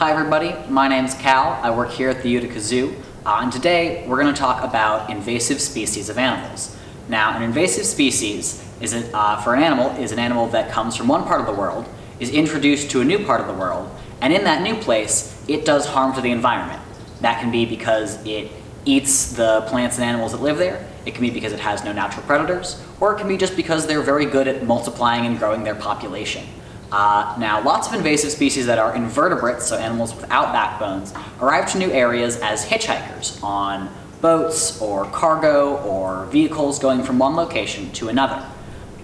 Hi everybody, my name's Cal. I work here at the Utica Zoo, and today we're going to talk about invasive species of animals. Now, an invasive species for an animal is an animal that comes from one part of the world, is introduced to a new part of the world, and in that new place, it does harm to the environment. That can be because it eats the plants and animals that live there, it can be because it has no natural predators, or it can be just because they're very good at multiplying and growing their population. Now, lots of invasive species that are invertebrates, so animals without backbones, arrive to new areas as hitchhikers on boats or cargo or vehicles going from one location to another.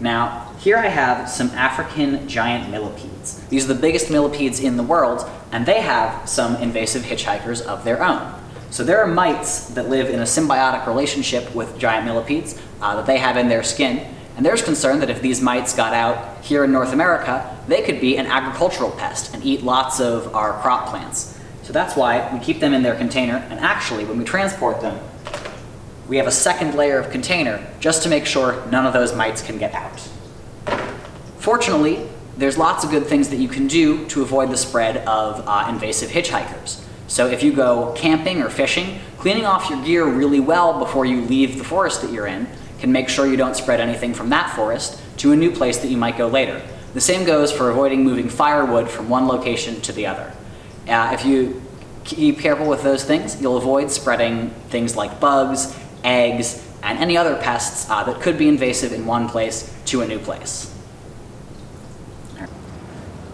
Now, here I have some African giant millipedes. These are the biggest millipedes in the world, and they have some invasive hitchhikers of their own. So there are mites that live in a symbiotic relationship with giant millipedes that they have in their skin. And there's concern that if these mites got out here in North America, they could be an agricultural pest and eat lots of our crop plants. So that's why we keep them in their container, and actually when we transport them, we have a second layer of container just to make sure none of those mites can get out. Fortunately, there's lots of good things that you can do to avoid the spread of invasive hitchhikers. So if you go camping or fishing, cleaning off your gear really well before you leave the forest that you're in can make sure you don't spread anything from that forest to a new place that you might go later. The same goes for avoiding moving firewood from one location to the other. If you keep careful with those things, you'll avoid spreading things like bugs, eggs, and any other pests that could be invasive in one place to a new place.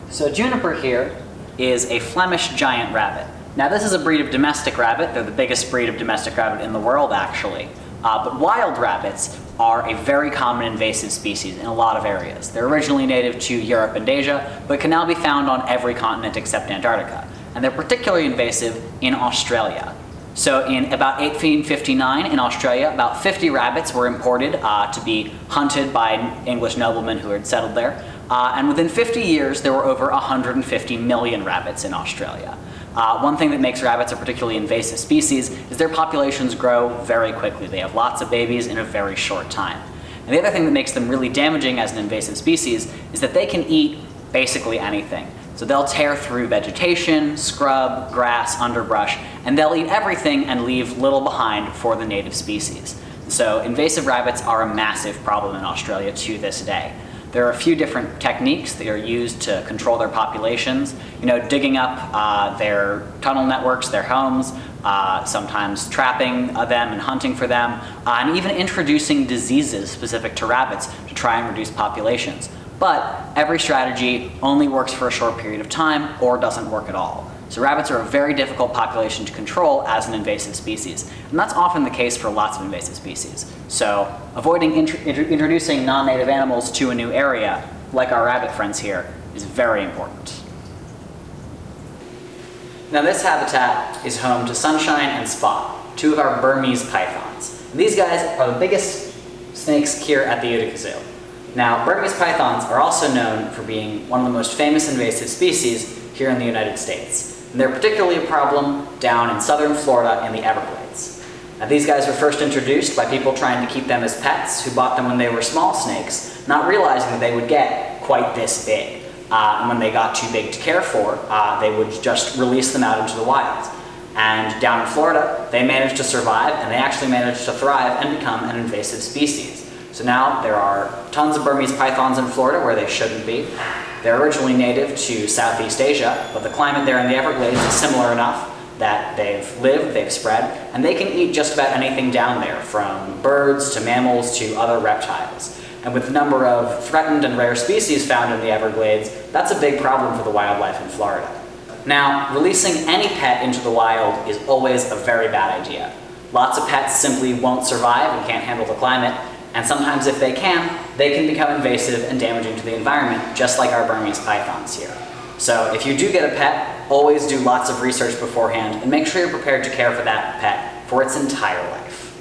So Juniper here is a Flemish giant rabbit. Now this is a breed of domestic rabbit. They're the biggest breed of domestic rabbit in the world, actually. But wild rabbits are a very common invasive species in a lot of areas. They're originally native to Europe and Asia, but can now be found on every continent except Antarctica. And they're particularly invasive in Australia. So in about 1859 in Australia, about 50 rabbits were imported to be hunted by English noblemen who had settled there. And within 50 years, there were over 150 million rabbits in Australia. One thing that makes rabbits a particularly invasive species is their populations grow very quickly. They have lots of babies in a very short time. And the other thing that makes them really damaging as an invasive species is that they can eat basically anything. So they'll tear through vegetation, scrub, grass, underbrush, and they'll eat everything and leave little behind for the native species. So invasive rabbits are a massive problem in Australia to this day. There are a few different techniques that are used to control their populations. Digging up their tunnel networks, their homes, sometimes trapping them and hunting for them, and even introducing diseases specific to rabbits to try and reduce populations. But every strategy only works for a short period of time or doesn't work at all. So rabbits are a very difficult population to control as an invasive species, and that's often the case for lots of invasive species. So avoiding introducing non-native animals to a new area, like our rabbit friends here, is very important. Now this habitat is home to Sunshine and Spot, two of our Burmese pythons. And these guys are the biggest snakes here at the Utica Zoo. Now, Burmese pythons are also known for being one of the most famous invasive species here in the United States. And they're particularly a problem down in southern Florida in the Everglades. Now, these guys were first introduced by people trying to keep them as pets who bought them when they were small snakes, not realizing that they would get quite this big. And when they got too big to care for, they would just release them out into the wild. And down in Florida, they managed to survive, and they actually managed to thrive and become an invasive species. So now there are tons of Burmese pythons in Florida where they shouldn't be. They're originally native to Southeast Asia, but the climate there in the Everglades is similar enough that they've lived, they've spread, and they can eat just about anything down there, from birds to mammals to other reptiles. And with the number of threatened and rare species found in the Everglades, that's a big problem for the wildlife in Florida. Now, releasing any pet into the wild is always a very bad idea. Lots of pets simply won't survive and can't handle the climate, and sometimes if they can become invasive and damaging to the environment, just like our Burmese pythons here. So if you do get a pet, always do lots of research beforehand and make sure you're prepared to care for that pet for its entire life.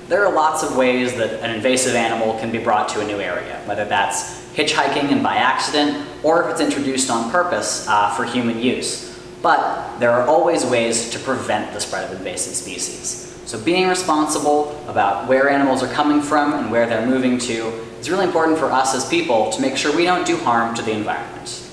There are lots of ways that an invasive animal can be brought to a new area, whether that's hitchhiking and by accident, or if it's introduced on purpose for human use. But there are always ways to prevent the spread of invasive species. So being responsible about where animals are coming from and where they're moving to is really important for us as people to make sure we don't do harm to the environment.